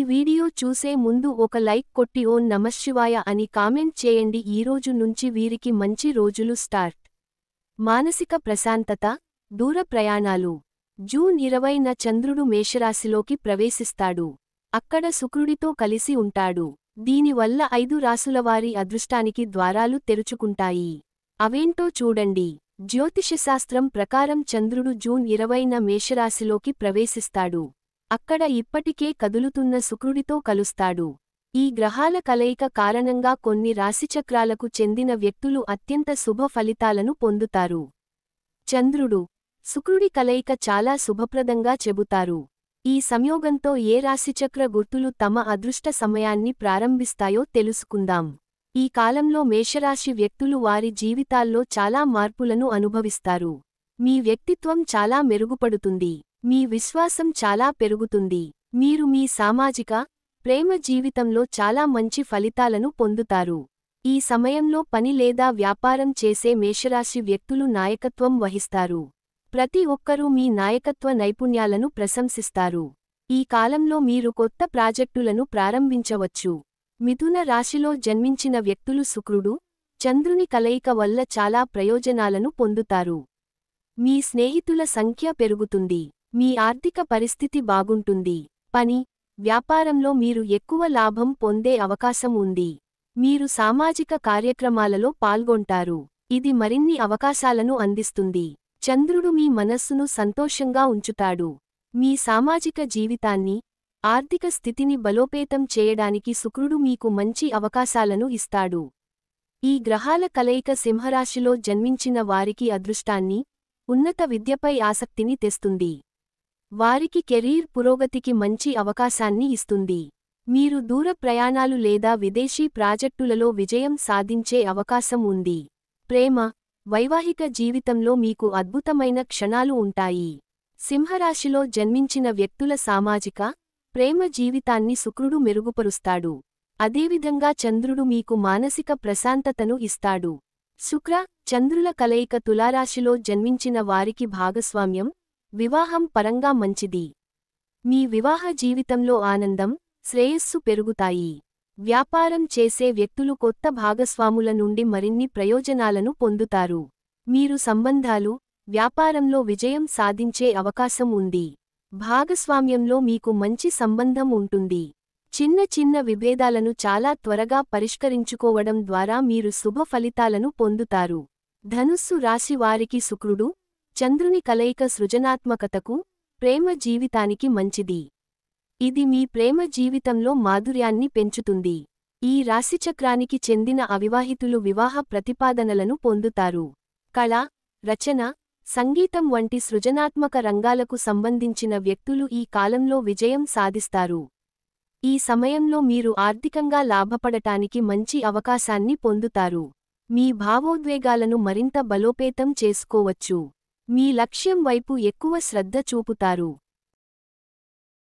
Video చూసే ముందు ఒక లైక్ కొట్టి ఓం నమఃశివాయ అని కామెంట్ చేయండి. ఈరోజు నుంచి వీరికి మంచి రోజులు స్టార్ట్. మానసిక ప్రశాంతత, దూర ప్రయాణాలు. జూన్ 20న చంద్రుడు మేషరాశిలోకి ప్రవేశిస్తాడు. అక్కడ శుక్రుడితో కలిసి ఉంటాడు. దీనివల్ల 5 రాసులవారి అదృష్టానికి ద్వారాలు తెరుచుకుంటాయి. అవేంటో చూడండి. జ్యోతిషశాస్త్రం ప్రకారం చంద్రుడు జూన్ 20న మేషరాశిలోకి ప్రవేశిస్తాడు. అక్కడ ఇప్పటికే కదులుతున్న శుక్రుడితో కలుస్తాడు. ఈ గ్రహాల కలయిక కారణంగా కొన్ని రాశిచక్రాలకు చెందిన వ్యక్తులు అత్యంత శుభ ఫలితాలను పొందుతారు. చంద్రుడు, శుక్రుడి కలయిక చాలా శుభప్రదంగా చెబుతారు. ఈ సంయోగంతో ఏ రాశిచక్ర గుర్తులు తమ అదృష్ట సమయాన్ని ప్రారంభిస్తాయో తెలుసుకుందాం. ఈ కాలంలో మేషరాశి వ్యక్తులు వారి జీవితాల్లో చాలా మార్పులను అనుభవిస్తారు. మీ వ్యక్తిత్వం చాలా మెరుగుపడుతుంది. మీ విశ్వాసం చాలా పెరుగుతుంది. మీరు మీ సామాజిక, ప్రేమ జీవితంలో చాలా మంచి ఫలితాలను పొందుతారు. ఈ సమయంలో పని లేదా వ్యాపారం చేసే మేషరాశి వ్యక్తులు నాయకత్వం వహిస్తారు. ప్రతి ఒక్కరూ మీ నాయకత్వ నైపుణ్యాలను ప్రశంసిస్తారు. ఈ కాలంలో మీరు కొత్త ప్రాజెక్టులను ప్రారంభించవచ్చు. మిథున రాశిలో జన్మించిన వ్యక్తులు శుక్రుడు, చంద్రుని కలయిక వల్ల చాలా ప్రయోజనాలను పొందుతారు. మీ స్నేహితుల సంఖ్య పెరుగుతుంది. మీ ఆర్థిక పరిస్థితి బాగుంటుంది. పని, వ్యాపారంలో మీరు ఎక్కువ లాభం పొందే అవకాశం ఉంది. మీరు సామాజిక కార్యక్రమాలలో పాల్గొంటారు. ఇది మరిన్ని అవకాశాలను అందిస్తుంది. చంద్రుడు మీ మనస్సును సంతోషంగా ఉంచుతాడు. మీ సామాజిక జీవితాన్ని, ఆర్థిక స్థితిని బలోపేతం చేయడానికి శుక్రుడు మీకు మంచి అవకాశాలను ఇస్తాడు. ఈ గ్రహాల కలయిక సింహరాశిలో జన్మించిన వారికి అదృష్టాన్ని, ఉన్నత విద్యపై ఆసక్తిని తెస్తుంది. వారికి కెరీర్ పురోగతికి మంచి అవకాశాన్ని ఇస్తుంది. మీరు దూర ప్రయాణాలు లేదా విదేశీ ప్రాజెక్టులలో విజయం సాధించే అవకాశం ఉంది. ప్రేమ, వైవాహిక జీవితంలో మీకు అద్భుతమైన క్షణాలు ఉంటాయి. సింహరాశిలో జన్మించిన వ్యక్తుల సామాజిక, ప్రేమ జీవితాన్ని శుక్రుడు మెరుగుపరుస్తాడు. అదేవిధంగా చంద్రుడు మీకు మానసిక ప్రశాంతతను ఇస్తాడు. శుక్ర, చంద్రుల కలయిక తులారాశిలో జన్మించిన వారికి భాగస్వామ్యం, వివాహం పరంగా మంచిది. మీ వివాహ జీవితంలో ఆనందం, శ్రేయస్సు పెరుగుతాయి. వ్యాపారం చేసే వ్యక్తులు కొత్త భాగస్వాముల నుండి మరిన్ని ప్రయోజనాలను పొందుతారు. మీరు సంబంధాలు, వ్యాపారంలో విజయం సాధించే అవకాశం ఉంది. భాగస్వామ్యంలో మీకు మంచి సంబంధం ఉంటుంది. చిన్న చిన్న విభేదాలను చాలా త్వరగా పరిష్కరించుకోవడం ద్వారా మీరు శుభ ఫలితాలను పొందుతారు. ధనుస్సు రాశి వారికి శుక్రుడు, చంద్రుని కలయిక సృజనాత్మకతకు, ప్రేమ జీవితానికి మంచిది. ఇది మీ ప్రేమ జీవితంలో మాధుర్యాన్ని పెంచుతుంది. ఈ రాశిచక్రానికి చెందిన అవివాహితులు వివాహ ప్రతిపాదనలను పొందుతారు. కళ, రచన, సంగీతం వంటి సృజనాత్మక రంగాలకు సంబంధించిన వ్యక్తులు ఈ కాలంలో విజయం సాధిస్తారు. ఈ సమయంలో మీరు ఆర్థికంగా లాభపడటానికి మంచి అవకాశాన్ని పొందుతారు. మీ భావోద్వేగాలను మరింత బలోపేతం చేసుకోవచ్చు. మీ లక్ష్యం వైపు ఎక్కువ శ్రద్ధ చూపుతారు.